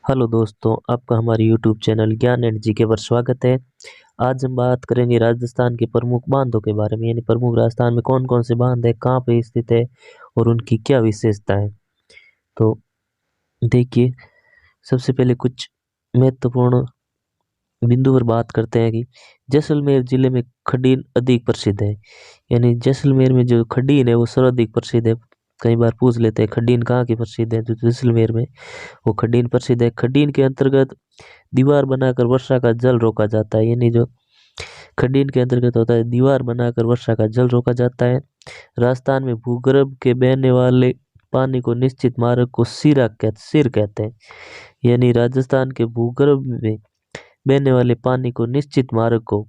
Hello दोस्तों, आपका हमारे यूट्यूब चैनल ज्ञान एंड जीके पर स्वागत है। आज हम बात करेंगे राजस्थान के प्रमुख बांधों के बारे में, यानी प्रमुख राजस्थान में कौन कौन से बांध है, कहाँ पे स्थित है और उनकी क्या विशेषता है। तो देखिए, सबसे पहले कुछ महत्वपूर्ण बिंदु पर बात करते हैं कि जैसलमेर जिले में खडीन अधिक प्रसिद्ध है। यानी जैसलमेर में जो खडीन है वो सर्वाधिक प्रसिद्ध है। कई बार पूछ लेते हैं खडीन कहाँ की प्रसिद्ध है, तो जैसलमेर में वो खडीन प्रसिद्ध है। खडीन के अंतर्गत दीवार बनाकर वर्षा का जल रोका जाता है। यानी जो खडीन के अंतर्गत होता है, दीवार बनाकर वर्षा का जल रोका जाता है। राजस्थान में भूगर्भ के बहने वाले पानी को निश्चित मार्ग को सिर कहते हैं। यानी राजस्थान के भूगर्भ में बहने वाले पानी को निश्चित मार्ग को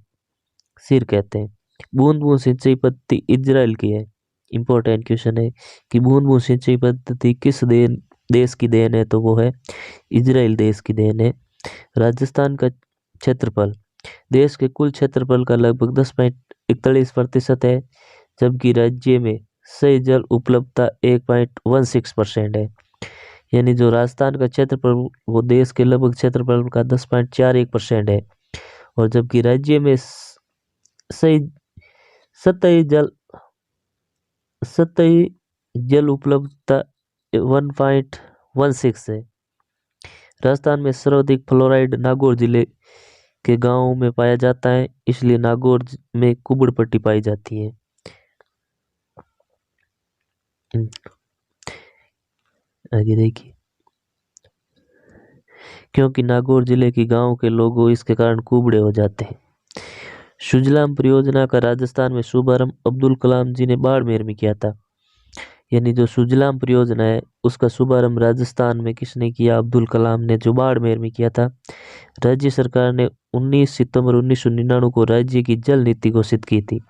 सिर कहते हैं। बूंद बूंद सिंचाई पद्धति इजराइल की है। इंपॉर्टेंट क्वेश्चन है कि बूंद बूंद सिंचाई पद्धति किस देश की देन है, तो वो है इजराइल देश की देन है। राजस्थान का क्षेत्रफल देश के कुल क्षेत्रफल का लगभग 10.41% है, जबकि राज्य में सही जल उपलब्धता 1.16% है। यानी जो राजस्थान का क्षेत्रफल वो देश के लगभग क्षेत्रफल का 10.41% है, और जबकि राज्य में सही सतही जल सतही जल उपलब्धता 1.16 है। राजस्थान में सर्वाधिक फ्लोराइड नागौर जिले के गांवों में पाया जाता है, इसलिए नागौर में कुबड़ पट्टी पाई जाती है। आगे देखिए, क्योंकि नागौर जिले के गांव के लोगों इसके कारण कुबड़े हो जाते हैं। सुजलाम परियोजना का राजस्थान में शुभारंभ अब्दुल कलाम जी ने बाड़मेर में किया था। यानी जो सुजलाम परियोजना है उसका शुभारंभ राजस्थान में किसने किया? अब्दुल कलाम ने, जो बाड़मेर में किया था। राज्य सरकार ने 19 सितंबर 1999 को राज्य की जल नीति घोषित की थी।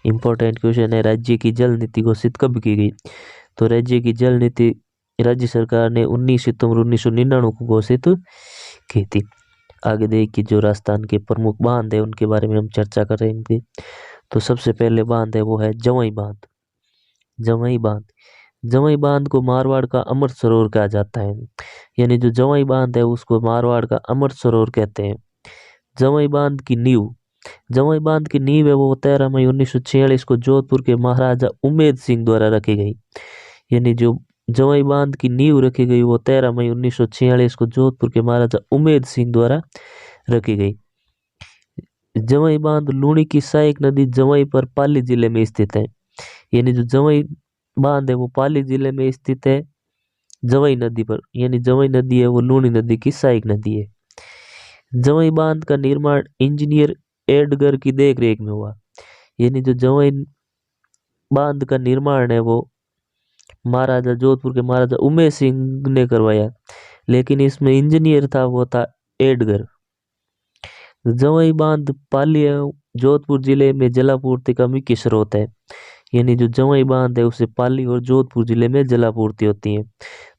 इंपॉर्टेंट क्वेश्चन है, राज्य की जल नीति घोषित कब की गई? तो राज्य की जल नीति राज्य सरकार ने 19 सितंबर 1999 को घोषित की थी। आगे देखिए, जो राजस्थान के प्रमुख बांध है उनके बारे में हम चर्चा करेंगे। तो सबसे पहले बांध है वो है जवाई बांध। जवाई बांध जवाई बांध को मारवाड़ का अमृत सरोवर कहा जाता है। यानी जो जवाई बांध है उसको मारवाड़ का अमृत सरोवर कहते हैं। जवाई बांध की नींव है वो 13 मई 1946 को जोधपुर के महाराजा उमेद सिंह द्वारा रखी गई। यानी जो जवाई बांध की नींव रखी गई वो 13 मई 1946 को जोधपुर के महाराजा उमेद सिंह द्वारा रखी गई। जवाई बांध लूणी की सहायक नदी जवाई पर पाली जिले में स्थित है। यानी जो जवाई बांध है वो पाली जिले में स्थित है, जवाई नदी पर। यानी जवाई नदी है वो लूणी नदी की सहायक नदी है। जवाई बांध का निर्माण इंजीनियर एडगर की देखरेख में हुआ। यानी जो जवाई बांध का निर्माण है वो महाराजा जोधपुर के महाराजा उमेश सिंह ने करवाया, लेकिन इसमें इंजीनियर था वो था एडगर। जवाई बांध पाली एवं जोधपुर जिले में जलापूर्ति का मुख्य स्रोत है। यानी जो जवाई बांध है उसे पाली और जोधपुर जिले में जलापूर्ति होती है,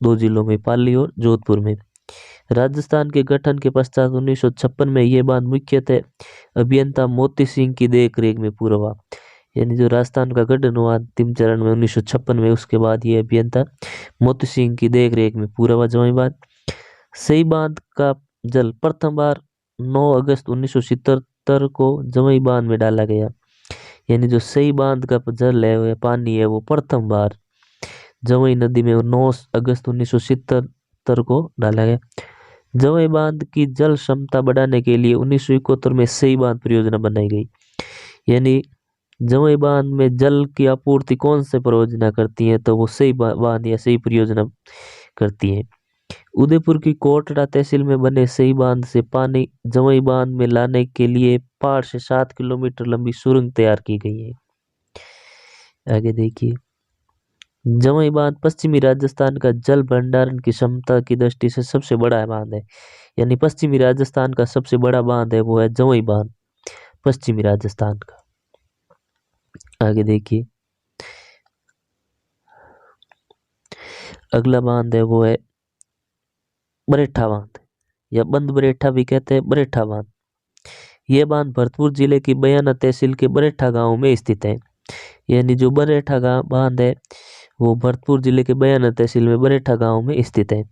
दो जिलों में, पाली और जोधपुर में। राजस्थान के गठन के पश्चात 1956 में यह बांध मुख्यतः अभियंता मोती सिंह की देखरेख में पूरा हुआ। यानी जो राजस्थान का गठन हुआ अंतिम चरण में 1956 में, उसके बाद ये अभियंता मोती सिंह की देखरेख में पूरा हुआ जवाई बांध। सही बांध का जल प्रथम बार 9 अगस्त 1977 को जवाई बांध में डाला गया। यानी जो सही बांध का जल है, पानी है, वो प्रथम बार जवाई नदी में 9 अगस्त 1977 को डाला गया। जवाई बांध की जल क्षमता बढ़ाने के लिए 1971 में सही बांध परियोजना बनाई गई। यानी जवाई बांध में जल की आपूर्ति कौन से परियोजना करती है, तो वो सही बांध या सही परियोजना करती है। उदयपुर की कोटड़ा तहसील में बने सही बांध से पानी जवाई बांध में लाने के लिए पहाड़ से 7 किलोमीटर लंबी सुरंग तैयार की गई है। आगे देखिए, जवाई बांध पश्चिमी राजस्थान का जल भंडारण की क्षमता की दृष्टि से सबसे बड़ा बांध है। यानी पश्चिमी राजस्थान का सबसे बड़ा बांध है वो है जवाई बांध, पश्चिमी राजस्थान का। आगे देखिए, अगला बांध है वो है बरेठा बांध, या बंद बरेठा भी कहते हैं, बरेठा बांध। यह बांध भरतपुर जिले की बयाना तहसील के बरेठा गांव में स्थित है। यानी जो बरेठा गांव बांध है वो भरतपुर जिले के बयाना तहसील में बरेठा गांव में स्थित है।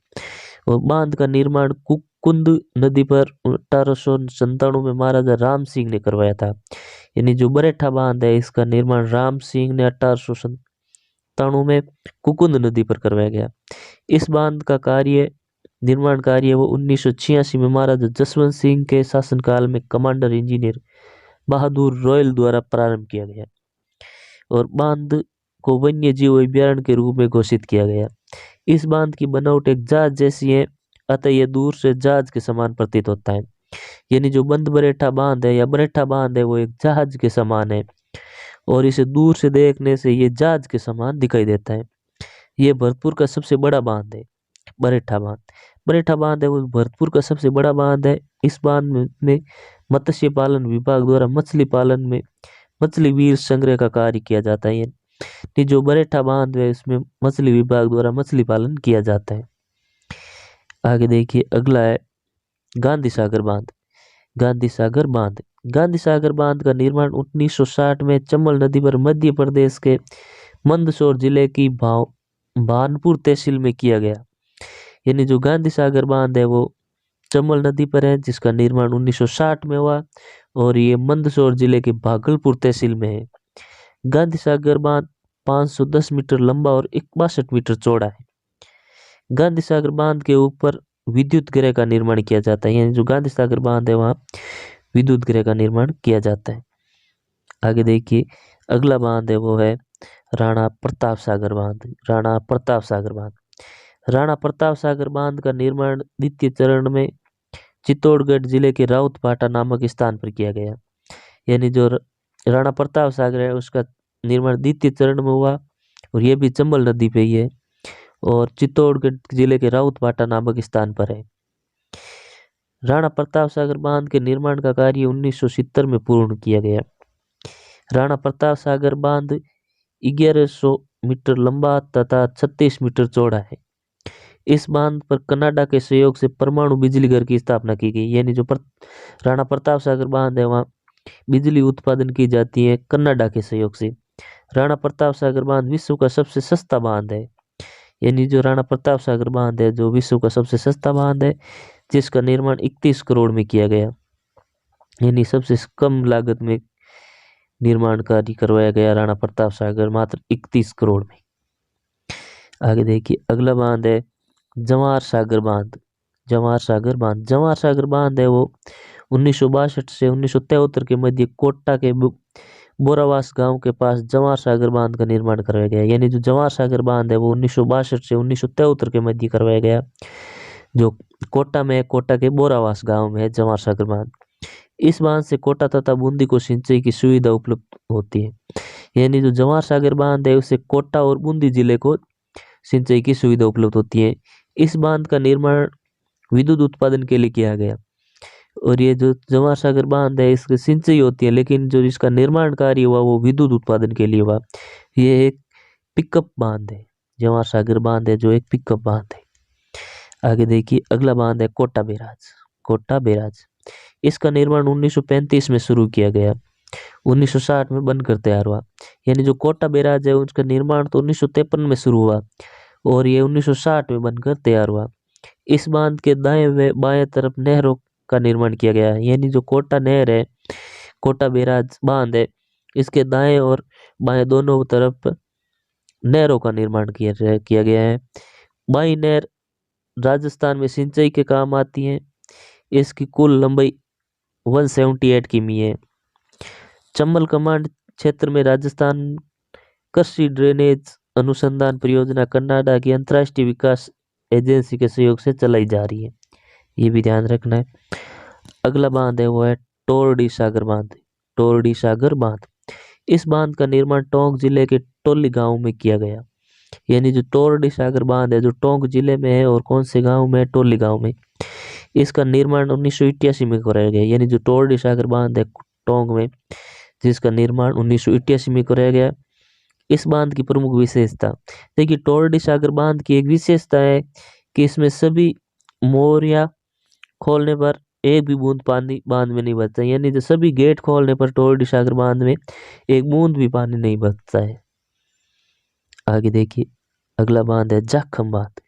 और बांध का निर्माण कुंद नदी पर 1897 में महाराजा राम सिंह ने करवाया था। यानी जो बरेठा बांध है इसका निर्माण राम सिंह ने 1897 में कुकुंद नदी पर करवाया गया। इस बांध का निर्माण कार्य वो 1986 में महाराजा जसवंत सिंह के शासनकाल में कमांडर इंजीनियर बहादुर रॉयल द्वारा प्रारंभ किया गया और बांध को वन्य जीव अभ्यारण्य के रूप में घोषित किया गया। इस बांध की बनावट एक जहाज जैसी है, अतः यह दूर से जहाज के समान प्रतीत होता है। यानी जो बंद बरेठा बांध है या बरेठा बांध है वो एक जहाज के समान है और इसे दूर से देखने से ये जहाज के समान दिखाई देता है। ये भरतपुर का सबसे बड़ा बांध है बरेठा बांध। बरेठा बांध है वो भरतपुर का सबसे बड़ा बांध है। इस बांध में मत्स्य पालन विभाग द्वारा मछली पालन में मछली वीर संग्रह का कार्य किया जाता है। ये जो बरेठा बांध है इसमें मछली विभाग द्वारा मछली पालन किया जाता है। आगे देखिए अगला है गांधी सागर बांध। गांधी सागर बांध गांधी सागर बांध का निर्माण 1960 में चंबल नदी पर मध्य प्रदेश के मंदसौर जिले की भानपुर तहसील में किया गया। यानी जो गांधी सागर बांध है वो चंबल नदी पर है जिसका निर्माण 1960 में हुआ और ये मंदसौर जिले के भागलपुर तहसील में है। गांधी सागर बांध 510 मीटर लंबा और 62 मीटर चौड़ा है। गांधी सागर बांध के ऊपर विद्युत गृह का निर्माण किया जाता है। यानी जो गांधी सागर बांध है वहाँ विद्युत गृह का निर्माण किया जाता है। आगे देखिए अगला बांध है वो है राणा प्रताप सागर बांध। राणा प्रताप सागर बांध राणा प्रताप सागर बांध का निर्माण द्वितीय चरण में चित्तौड़गढ़ जिले के राउतपाटा नामक स्थान पर किया गया। यानी जो राणा प्रताप सागर है उसका निर्माण द्वितीय चरण में हुआ और यह भी चंबल नदी पे ही है और चित्तौड़गढ़ जिले के राउतपाटा नामक स्थान पर है। राणा प्रताप सागर बांध के निर्माण का कार्य 1970 में पूर्ण किया गया। राणा प्रताप सागर बांध 1100 मीटर लंबा तथा 36 मीटर चौड़ा है। इस बांध पर कनाडा के सहयोग से परमाणु बिजली घर की स्थापना की गई। यानी जो राणा प्रताप सागर बांध है वहाँ बिजली उत्पादन की जाती है कनाडा के सहयोग से। राणा प्रताप सागर बांध विश्व का सबसे सस्ता बांध है। यानी जो राणा प्रताप सागर बांध है जो विश्व का सबसे सस्ता बांध है जिसका निर्माण 31 करोड़ में किया गया। यानी सबसे कम लागत में निर्माण कार्य करवाया गया राणा प्रताप सागर मात्र 31 करोड़ में। आगे देखिए अगला बांध है जवाहर सागर बांध। जवाहर सागर बांध जवाहर सागर बांध है वो 1962 से 1973 के मध्य कोटा के बोरावास गांव के पास जवाहर सागर बांध का निर्माण करवाया गया। यानी जो जवाहर सागर बांध है वो 1962 से 1973 के मध्य करवाया गया जो कोटा में कोटा के बोरावास गांव में है जवाहर सागर बांध। इस बांध से कोटा तथा बूंदी को सिंचाई की सुविधा उपलब्ध होती है। यानी जो जवाहर सागर बांध है उससे कोटा और बूंदी जिले को सिंचाई की सुविधा उपलब्ध होती है। इस बांध का निर्माण विद्युत उत्पादन के लिए किया गया और ये जो जवाहर सागर बांध है इसकी सिंचाई होती है लेकिन जो इसका निर्माण कार्य हुआ वो विद्युत उत्पादन के लिए हुआ। ये एक पिकअप बांध है। जवाहर सागर बांध है जो एक पिकअप बांध है। आगे देखिए अगला बांध है कोटा बैराज। कोटा बैराज इसका निर्माण 1935 में शुरू किया गया, 1960 में बनकर तैयार हुआ। यानी जो कोटा बैराज है उसका निर्माण तो 1953 में शुरू हुआ और ये 1960 में बनकर तैयार हुआ। इस बांध के दाएं व बाएं तरफ नहरों का निर्माण किया गया है। यानी जो कोटा नहर है कोटा बैराज बांध है इसके दाएं और बाएं दोनों तरफ नहरों का निर्माण किया गया है। बाई नहर राजस्थान में सिंचाई के काम आती है। इसकी कुल लंबाई 178 किमी है। चंबल कमांड क्षेत्र में राजस्थान कृषि ड्रेनेज अनुसंधान परियोजना कनाडा की अंतर्राष्ट्रीय विकास एजेंसी के सहयोग से चलाई जा रही है, ये भी ध्यान रखना है। अगला बांध है वो है टोरडी सागर बांध। टोरडी सागर बांध इस बांध का निर्माण टोंक जिले के टोली गांव में किया गया। यानी जो टोरडी सागर बांध है जो टोंक जिले में है और कौन से गांव में, टोली गांव में। इसका निर्माण 1988 में कराया गया। यानी जो टोरडी सागर बांध है टोंक में जिसका निर्माण 1988 में कराया गया। इस बांध की प्रमुख विशेषता देखिए, टोरडी सागर बांध की एक विशेषता है कि इसमें सभी मोरिया खोलने पर एक भी बूंद पानी बांध में नहीं बचता। यानी जो सभी गेट खोलने पर टोरडी सागर बांध में एक बूंद भी पानी नहीं बचता है। आगे देखिए अगला बांध है जाखम बांध।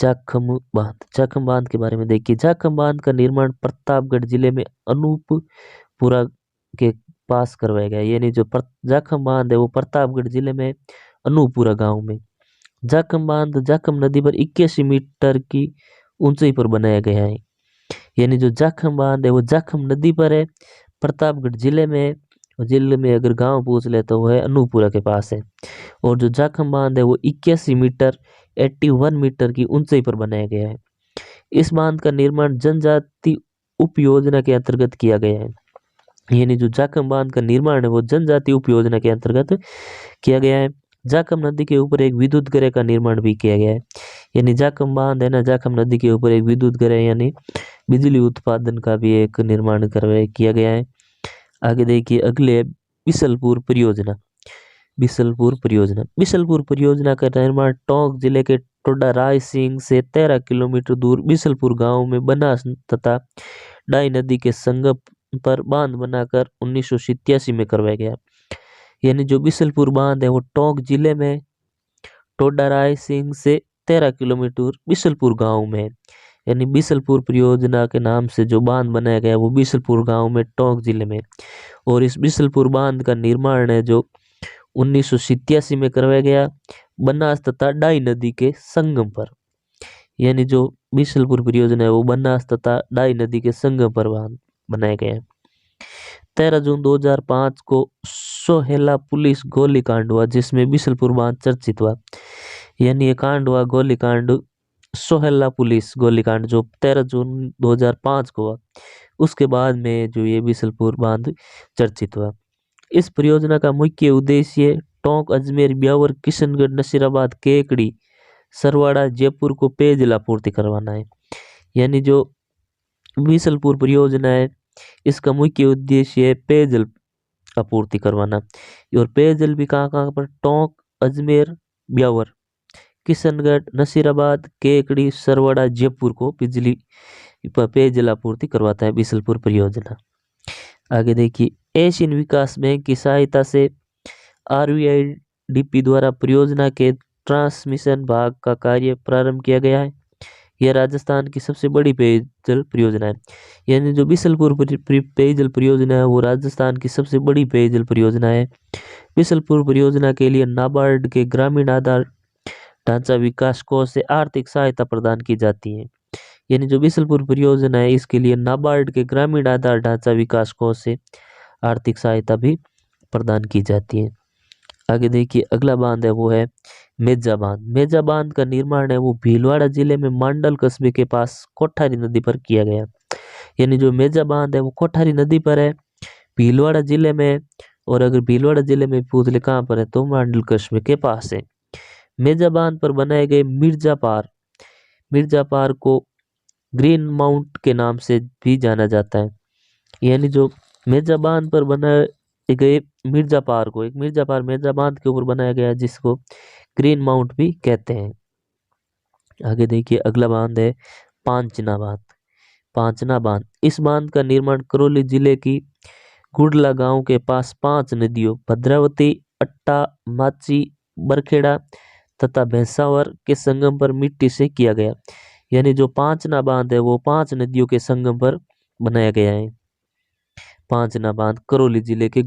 जाखम बांध के बारे में देखिए। जाखम बांध का निर्माण प्रतापगढ़ जिले में अनूपपुरा के पास करवाया गया। यानी जो जाखम बांध है वो प्रतापगढ़ जिले में अनूपपुरा गांव में। जाखम बांध जाखम नदी पर 81 मीटर की ऊंचाई पर बनाया गया है। यानी जो जाखम बांध है वो जाखम नदी पर है, प्रतापगढ़ जिले में है। और जिले में अगर गांव पूछ ले तो वो है अनूपपुरा के पास है। और जो जाखम बांध है वो 81 मीटर 81 मीटर की ऊंचाई पर बनाया गया है। इस बांध का निर्माण जनजाति उपयोजना के अंतर्गत किया गया है। यानी जो जाखम बांध का निर्माण है वो जनजाति उपयोजना के अंतर्गत किया गया है। जाखम नदी के ऊपर एक विद्युत ग्रह का निर्माण भी किया गया है। यानी जाखम बांध है ना, जाखम नदी के ऊपर एक विद्युत ग्रह यानी बिजली उत्पादन का भी एक निर्माण किया गया है। आगे देखिए अगले बिसलपुर परियोजना। बिसलपुर परियोजना का निर्माण टोंक जिले के टोडा राय सिंह से 13 किलोमीटर दूर बिसलपुर गांव में बनास तथा डाई नदी के संगम पर बांध बनाकर 1987 में करवाया गया। यानी जो बिसलपुर बांध है वो टोंक जिले में टोडा राय सिंह से 13 किलोमीटर बिसलपुर गांव में है। यानी बिसलपुर परियोजना के नाम से जो बांध बनाया गया वो बिसलपुर गांव में टोंक जिले में। और इस बिसलपुर बांध का निर्माण है जो 1987 में करवाया गया बनास तथा डाई नदी के संगम पर। यानी जो बिसलपुर परियोजना है वो बनास तथा डाई नदी के संगम पर बांध बनाया गया है। 13 जून 2005 को सोहेला पुलिस गोलीकांड हुआ जिसमें बिसलपुर बांध चर्चित हुआ। यानी ये कांड हुआ गोलीकांड सोहेला पुलिस गोलीकांड जो 13 जून 2005 को हुआ। उसके बाद में जो ये बिसलपुर बांध चर्चित हुआ। इस परियोजना का मुख्य उद्देश्य टोंक अजमेर ब्यावर किशनगढ़ नसीराबाद केकड़ी सरवाड़ा जयपुर को पेयजल आपूर्ति करवाना है। यानी जो बिसलपुर परियोजना है इसका मुख्य उद्देश्य है पेयजल आपूर्ति करवाना। और पेयजल भी कहाँ पर, टोंक अजमेर ब्यावर किशनगढ़ नसीराबाद केकड़ी सरवाड़ा जयपुर को बिजली पेयजल आपूर्ति करवाता है बिसलपुर परियोजना। आगे देखिए एशियन विकास बैंक की सहायता से RVIDP द्वारा परियोजना के ट्रांसमिशन भाग का कार्य प्रारंभ किया गया है। यह राजस्थान की सबसे बड़ी पेयजल परियोजना है। यानी जो बिसलपुर पेयजल परियोजना है वो राजस्थान की सबसे बड़ी पेयजल परियोजना है। बिसलपुर परियोजना के लिए नाबार्ड के ग्रामीण आधार ढांचा विकास कोष से आर्थिक सहायता प्रदान की जाती है। यानी जो बिसलपुर परियोजना है इसके लिए नाबार्ड के ग्रामीण आधार ढांचा विकास कोष से आर्थिक सहायता भी प्रदान की जाती है। आगे देखिए अगला बांध है वो है मेजा बांध। मेजा बांध का निर्माण है वो भीलवाड़ा जिले में मांडल कस्बे के पास कोठारी नदी पर किया गया। यानी जो मेजा बांध है वो कोठारी नदी पर है, भीलवाड़ा जिले में। और अगर भीलवाड़ा जिले में पूछ ले कहाँ पर है तो मांडल कस्बे के पास है। मेजा बांध पर बनाए गए मिर्जा पार को ग्रीन माउंट के नाम से भी जाना जाता है। यानी जो मेजा बांध पर बनाए गए मिर्जा पार को, एक मिर्जा पार मेजा बांध के ऊपर बनाया गया जिसको ग्रीन माउंट भी कहते हैं। आगे देखिए अगला बांध है पांचना बांध। इस बांध का निर्माण करौली जिले की गुडला गांव के पास 5 नदियों भद्रावती, अट्टा, माची, बरखेड़ा तथा भैंसावर के संगम पर मिट्टी से किया गया। यानी जो पांचना बांध है वो 5 नदियों के संगम पर बनाया गया है। पांचना बांध करौली जिले के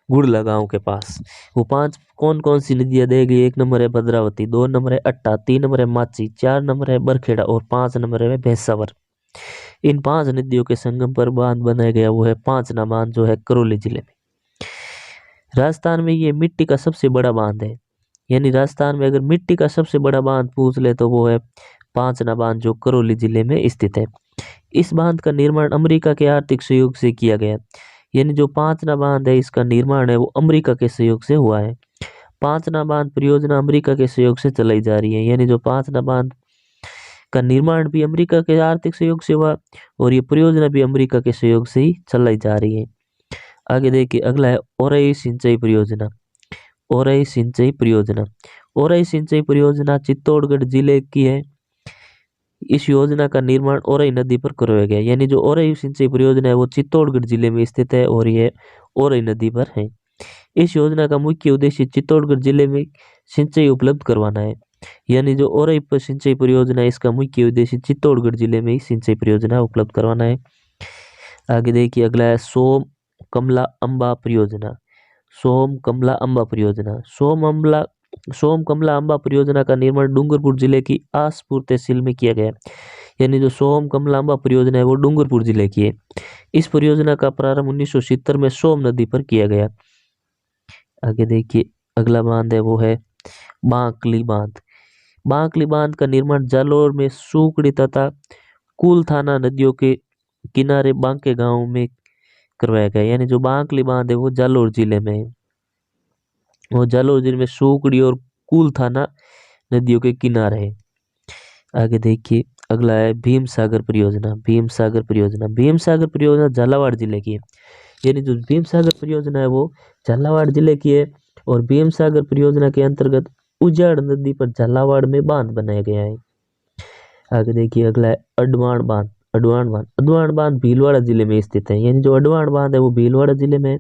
गुड़ला गांव के पास। वो 5 कौन कौन सी नदियां देगी? 1 नंबर है भद्रावती, 2 नंबर है अट्टा, 3 नंबर है माची, 4 नंबर है बरखेड़ा और 5 नंबर है भैंसावर। इन 5 नदियों के संगम पर बांध बनाया गया वो है पांचना बांध जो है करौली जिले में। राजस्थान में ये मिट्टी का सबसे बड़ा बांध है। यानी राजस्थान में अगर मिट्टी का सबसे बड़ा बांध पूछ ले तो वो है पांचना बांध जो करौली जिले में स्थित है। इस बांध का निर्माण अमेरिका के आर्थिक सहयोग से किया गया। यानी जो पांचना बांध है इसका निर्माण है वो अमेरिका के सहयोग से हुआ है। पांचना बांध परियोजना अमेरिका के सहयोग से चलाई जा रही है। यानी जो पांचना बांध का निर्माण भी अमेरिका के आर्थिक सहयोग से हुआ और ये परियोजना भी अमेरिका के सहयोग से ही चलाई जा रही है। आगे देखिए अगला है ओरई सिंचाई परियोजना। ओरई सिंचाई परियोजना चित्तौड़गढ़ जिले की है। इस योजना का निर्माण ओरई नदी पर करवाया गया। यानी जो ओरई सिंचाई परियोजना है वो चित्तौड़गढ़ जिले में स्थित है और ये ओरई नदी पर है। इस योजना का मुख्य उद्देश्य चित्तौड़गढ़ जिले में सिंचाई उपलब्ध करवाना है। यानी जो औरई सिंचाई परियोजना है, इसका मुख्य उद्देश्य चित्तौड़गढ़ जिले में ही सिंचाई परियोजना उपलब्ध करवाना है। आगे देखिए अगला है सोम कमला अम्बा परियोजना। सोम कमला अम्बा परियोजना, सोम कमला अम्बा परियोजना का निर्माण डूंगरपुर जिले की आसपुर तहसील में किया गया है। यानी जो सोम कमला अम्बा परियोजना है वो डूंगरपुर जिले की है। इस परियोजना का प्रारंभ 1970 में सोम नदी पर किया गया। आगे देखिए अगला बांध है वो है बांकली बांध। बांकली बांध का निर्माण जालोर में सुकड़ी तथा कुलथाना नदियों के किनारे बांके गांव में करवाया गया। यानी जो बांकली बांध है वो जालोर जिले में है। वो जालोर जिले में सुकड़ी और कुलथाना नदियों के किनारे है। आगे देखिए अगला है भीम सागर परियोजना। भीम सागर परियोजना, भीम सागर परियोजना झालावाड़ जिले की है। यानी जो भीम सागर परियोजना है वो झालावाड़ जिले की है और भीम सागर परियोजना के अंतर्गत उजाड़ नदी पर झालावाड़ में बांध बनाया गया है। आगे देखिए अगला है अडवाण बांध। अडवाण बांध भीलवाड़ा जिले में स्थित है। यानी जो अडवाण बांध है वो भीलवाड़ा जिले में है।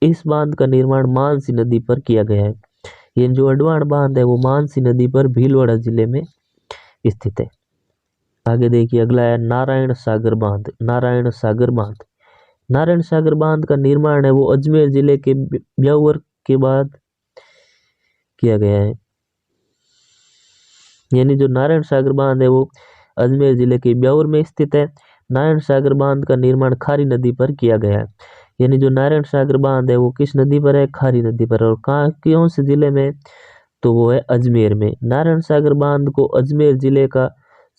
इस बांध का निर्माण मानसी नदी पर किया गया है। ये जो अडवाण बांध है वो मानसी नदी पर भीलवाड़ा जिले में स्थित है। आगे देखिए अगला है नारायण सागर बांध। नारायण सागर बांध, नारायण सागर बांध का निर्माण है वो अजमेर जिले के ब्यावर के बाद किया गया है। यानी जो नारायण सागर बांध है वो अजमेर जिले के ब्यावर में स्थित है। नारायण सागर बांध का निर्माण खारी नदी पर किया गया है। यानी जो नारायण सागर बांध है वो किस नदी पर है? खारी नदी पर। और कहाँ कौन से जिले में? तो वो है अजमेर में। नारायण सागर बांध को अजमेर जिले का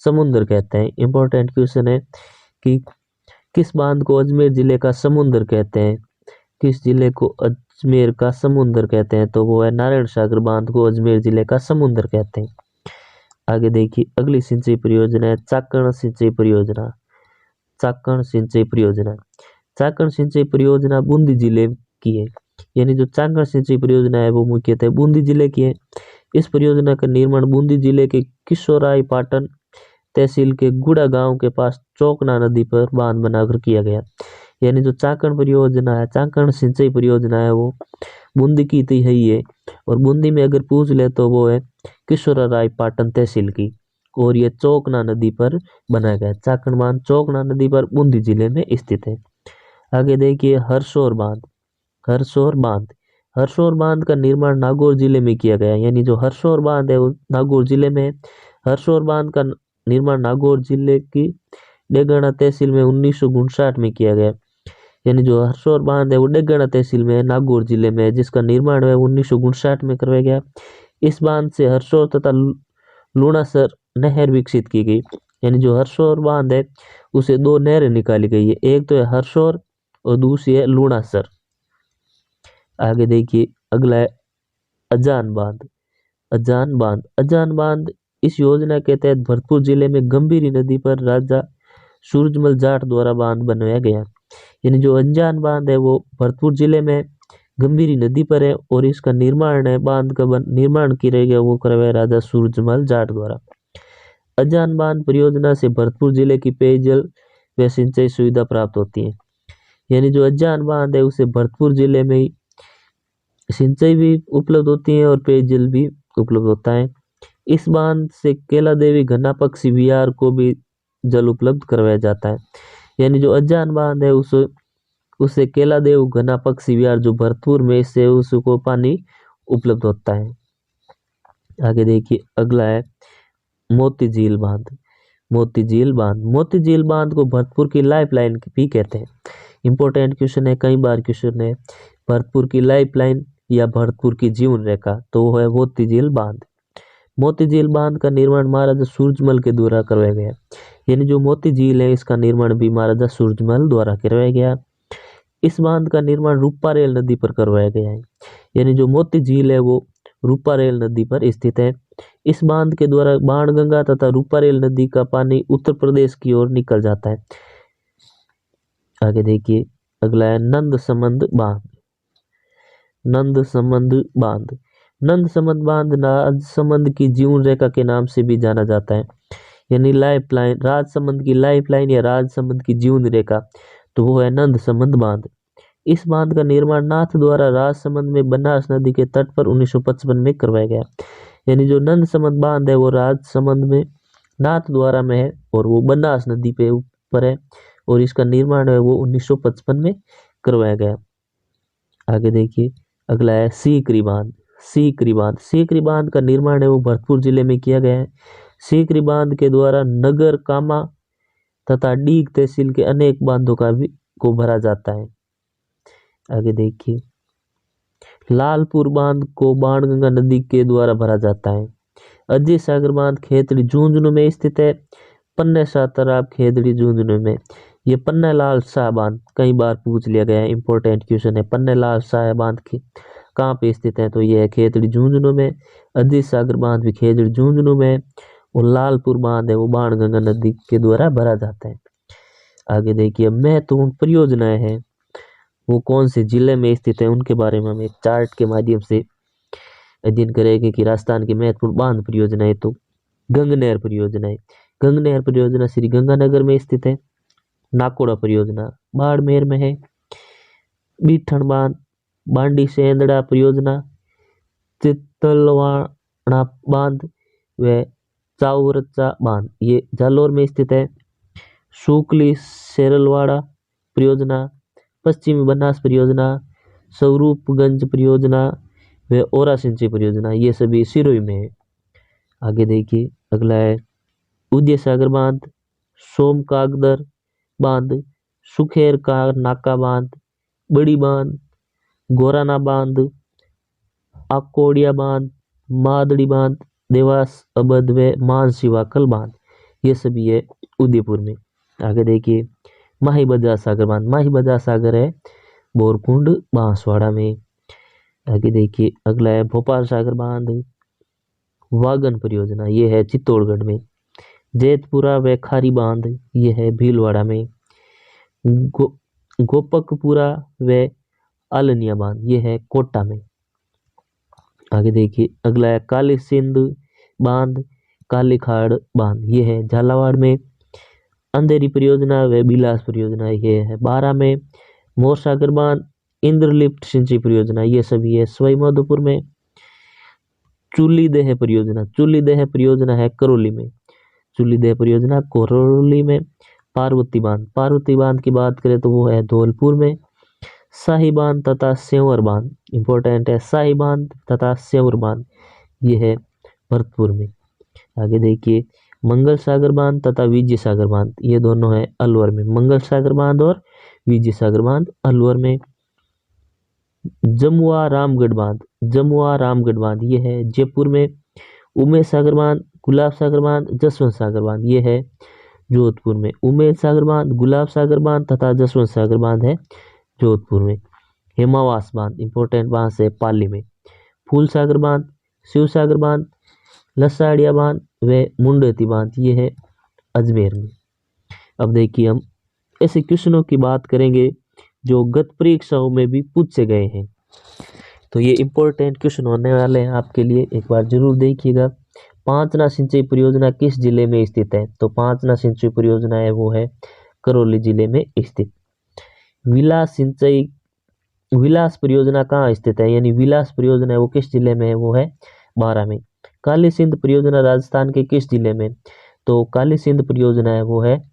समुद्र कहते हैं। इंपॉर्टेंट क्वेश्चन है कि किस बांध को अजमेर जिले का समुद्र कहते हैं? किस जिले को अजमेर का समुद्र कहते हैं? तो वो है नारायण सागर बांध को अजमेर जिले का समुद्र कहते हैं। आगे देखिए अगली सिंचाई परियोजना है चाकण सिंचाई परियोजना। चाकण सिंचाई परियोजना, चाकण सिंचाई परियोजना बूंदी जिले की है। यानी जो चाकण सिंचाई परियोजना है वो मुख्यतः बूंदी जिले की है। इस परियोजना का निर्माण बूंदी जिले के किशोराई पाटन तहसील के गुड़ा गांव के पास चौकना नदी पर बांध बनाकर किया गया। यानी जो चाकण परियोजना है, चाकण सिंचाई परियोजना है वो बूंदी की तो है ही है। और बूंदी में अगर पूछ ले तो वो है किशोराई पाटन तहसील की। और ये चौकना नदी पर बनाया गया। चाकण बांध चौकना नदी पर बूंदी जिले में स्थित है। आगे देखिए हरसौर बांध। हरसौर बांध, हरसौर बांध का निर्माण नागौर जिले में किया गया। यानी जो हरसौर बांध है वो नागौर जिले में है। हरसौर बांध का निर्माण नागौर जिले की डेगना तहसील में 1959 में किया गया। यानी जो हरसौर बांध है वो डेगना तहसील में है, नागौर जिले में है, जिसका निर्माण है 1959 में करवाया गया। इस बांध से हरसौर तथा लूणासर नहर विकसित की गई। यानी जो हरसौर बांध है उसे दो नहरें निकाली गई है, एक तो है हरसौर और दूसरी है लूणासर। आगे देखिए अगला है अजान बांध। अजान बांध, अजान बांध इस योजना के तहत भरतपुर जिले में गंभीरी नदी पर राजा सूरजमल जाट द्वारा बांध बनवाया गया। यानी जो अजान बांध है वो भरतपुर जिले में गंभीरी नदी पर है और इसका निर्माण है बांध का निर्माण किया गया वो करवाया राजा सूरजमल जाट द्वारा। अजान बांध परियोजना से भरतपुर जिले की पेयजल व सिंचाई सुविधा प्राप्त होती है। यानी जो अजान बांध है उसे भरतपुर जिले में ही सिंचाई भी उपलब्ध होती है और पेयजल भी उपलब्ध होता है। इस बांध से केला देवी घना पक्षी विहार को भी जल उपलब्ध करवाया जाता है। यानी जो अजान बांध है उसे केला देव घना पक्षी विहार जो भरतपुर में इससे उसको पानी उपलब्ध होता है। आगे देखिए अगला है मोती झील बांध। मोती झील बांध, मोती झील बांध को भरतपुर की लाइफ लाइन भी कहते हैं। इंपॉर्टेंट क्वेश्चन है, कई बार क्वेश्चन है। भरतपुर की लाइफ लाइन या भरतपुर की जीवन रेखा, तो वो है मोती झील बांध। मोती झील बांध का निर्माण महाराजा सूरजमल के द्वारा करवाया गया। यानी जो मोती झील है इसका निर्माण भी महाराजा सूरजमल द्वारा करवाया गया। इस बांध का निर्माण रूपारेल नदी पर करवाया गया है। यानी जो मोती झील है वो रूपारेल नदी पर स्थित है। इस बांध के द्वारा बाणगंगा तथा रूपारेल नदी का पानी उत्तर प्रदेश की ओर निकल जाता है। आगे देखिए अगला है नंदसमंद बांध। नंदसमंद बांध, नंदसमंद बांध राजसमंद की जीवन रेखा के नाम से भी जाना जाता है। यानी लाइफ लाइन, राजसमंद की लाइफ लाइन या राजसमंद की जीवन रेखा, तो वो है नंदसमंद बांध। इस बांध का निर्माण नाथ द्वारा राजसमंद में बनास नदी के तट पर 1955 में करवाया गया। यानी जो नंदसमंद बांध है वो राजसमंद में नाथद्वारा में है और वो बनास नदी पे ऊपर है और इसका निर्माण है वो 1955 में करवाया गया। आगे देखिए अगला है सीकरी बांध। सीकरी बांध का निर्माण है वो भरतपुर जिले में किया गया है। सीकरी बांध के द्वारा नगर कामा तथा डीग तहसील के अनेक बांधों को भरा जाता है। आगे देखिए लालपुर बांध को बाणगंगा नदी के द्वारा भरा जाता है। अजय सागर बांध खेतड़ी झुंझुनू में स्थित है। पन्ना शाह तालाब खेतड़ी झुंझुनू में। ये पन्ना लाल शाह बांध कई बार पूछ लिया गया है, इंपॉर्टेंट क्वेश्चन है। पन्ना लाल शाह बांध कहाँ पे स्थित है, तो यह है खेतड़ी झुंझुनू में। अजय सागर बांध भी खेतड़ी झुंझुनू में और लालपुर बांध है वो बाणगंगा नदी के द्वारा भरा जाता है। आगे देखिए महत्वपूर्ण परियोजनाएं हैं वो कौन से जिले में स्थित है उनके बारे में हम एक चार्ट के माध्यम से अध्ययन करेंगे कि राजस्थान की महत्वपूर्ण बांध परियोजनाएं तो गंगनहर परियोजना श्री गंगानगर में स्थित है। नाकोड़ा परियोजना बाड़मेर में है। बीठन बांध बांडी सेंदड़ा परियोजना चित्तलवाड़ा बांध व चाउरचा बांध ये जालोर में स्थित है। शुक्ली सेरलवाड़ा परियोजना पश्चिमी बनास परियोजना स्वरूपगंज परियोजना व ओरा सिंचाई परियोजना ये सभी सिरोही में है। आगे देखिए अगला है उदय सागर बांध, सोमकागदर बांध, सुखेर का नाका बांध, बड़ी बांध, गोराना बांध, आकोड़िया बांध, मादड़ी बांध, देवास अबध व मानसी वाकल बांध ये सभी है उदयपुर में। आगे देखिए माही बजार सागर है बोरकुंड बांसवाड़ा में। आगे देखिए अगला है भोपाल सागर बांध वागन परियोजना ये है चित्तौड़गढ़ में। जैतपुरा व खारी बांध ये है भीलवाड़ा में। गोपकपुरा व आलनिया बांध ये है कोटा में। आगे देखिए अगला है काली सिंध बांध काली खाड़ बांध ये है झालावाड़ में। अंधेरी परियोजना व बिलास परियोजना ये है बारा में। मोरसागर बांध इंद्रलिप्त सिंचाई परियोजना ये सभी है सवाई माधोपुर में। चूलीदेह परियोजना है करौली में। पार्वती बांध की बात करें तो वो है धौलपुर में। शाही बांध तथा सेंवर बांध इंपॉर्टेंट है। शाही बांध तथा सेंवर बांध ये है भरतपुर में। आगे देखिए मंगल सागर बांध तथा विजय सागर बांध ये दोनों है अलवर में। मंगल सागर बांध और विजय सागर बांध अलवर में। जमुआ रामगढ़ बांध ये है जयपुर में। उमेश सागर बांध गुलाब सागर बांध जसवंत सागर बांध ये है जोधपुर में। उमेश सागर बांध गुलाब सागर बांध तथा जसवंत सागर बांध है जोधपुर में। हेमावास बांध इंपॉर्टेंट बांध है पाली में। फूल सागर बांध शिव सागर बांध लसाड़िया बांध व मुंडेती बांध ये है अजमेर में। अब देखिए हम ऐसे क्वेश्चनों की बात करेंगे जो गत परीक्षाओं में भी पूछे गए हैं, तो ये इंपॉर्टेंट क्वेश्चन होने वाले हैं आपके लिए, एक बार जरूर देखिएगा। पांचना सिंचाई परियोजना किस जिले में स्थित है, तो पांचना सिंचाई परियोजना है वो है करौली जिले में स्थित। विलास परियोजना कहाँ स्थित है, यानी विलास परियोजना है वो किस जिले में है, वो है बारा में। काली सिंध परियोजना राजस्थान के किस जिले में, तो काली सिंध परियोजना है वो है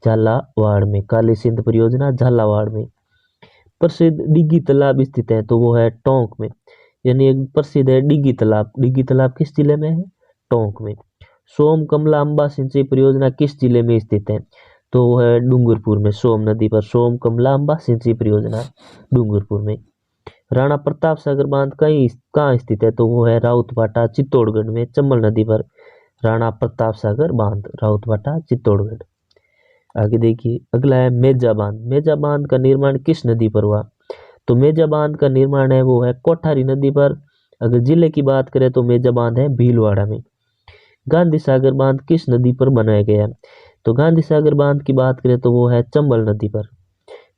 झालावाड़ में। काली सिंध परियोजना झालावाड़ में। प्रसिद्ध डिग्गी तालाब स्थित है, तो वो है टोंक में, यानी एक प्रसिद्ध है डिग्गी तालाब किस जिले में है, टोंक में। सोम कमला अंबा सिंचाई परियोजना किस जिले में स्थित है, तो वो है डूंगरपुर में। सोम नदी पर सोम कमला अंबा सिंचाई परियोजना डूंगरपुर में। राणा प्रताप सागर बांध कहाँ स्थित है, तो वो है राउतभाटा चित्तौड़गढ़ में। चंबल नदी पर राणा प्रताप सागर बांध राउतभाटा चित्तौड़गढ़। आगे देखिए अगला है मेजा बांध का निर्माण किस नदी पर हुआ, तो मेजा बांध का निर्माण है वो है कोठारी नदी पर। अगर जिले की बात करें तो मेजा बांध है भीलवाड़ा में। गांधी सागर बांध किस नदी पर बनाया गया, तो गांधी सागर बांध की बात करें तो वो है चंबल नदी पर।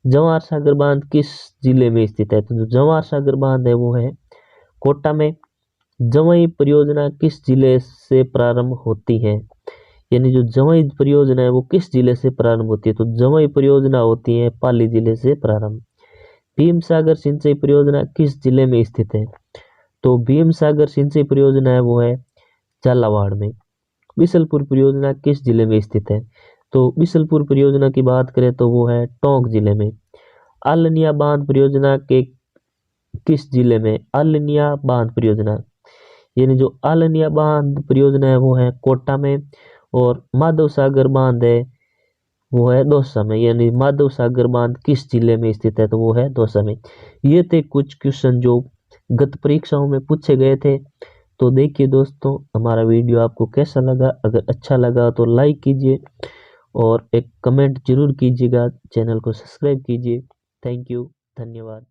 जवाहर सागर बांध किस जिले में स्थित है, तो जो जवाहर सागर बांध है वो है कोटा में। जवाई परियोजना किस जिले से प्रारंभ होती है, यानी जो जवाई परियोजना है वो किस जिले से प्रारंभ होती है, तो जवाई परियोजना होती है पाली जिले से प्रारंभ। भीम सागर सिंचाई परियोजना किस जिले में स्थित है, तो भीम सागर सिंचाई परियोजना है वो है झालावाड़ में। बिशलपुर परियोजना किस जिले में स्थित है? तो बिशलपुर परियोजना की बात करें तो वो है टोंक जिले में। आलनिया बांध परियोजना के किस जिले में? आलनिया बांध परियोजना, यानी जो आलनिया बांध परियोजना है वो है कोटा में, और माधव सागर बांध है वो है दौसा में। यानी माधव सागर बांध किस जिले में स्थित है? तो वो है दौसा में। ये थे कुछ क्वेश्चन जो गत परीक्षाओं में पूछे गए थे। तो देखिए दोस्तों, हमारा वीडियो आपको कैसा लगा? अगर अच्छा लगा तो लाइक कीजिए और एक कमेंट जरूर कीजिएगा, चैनल को सब्सक्राइब कीजिए। थैंक यू, धन्यवाद।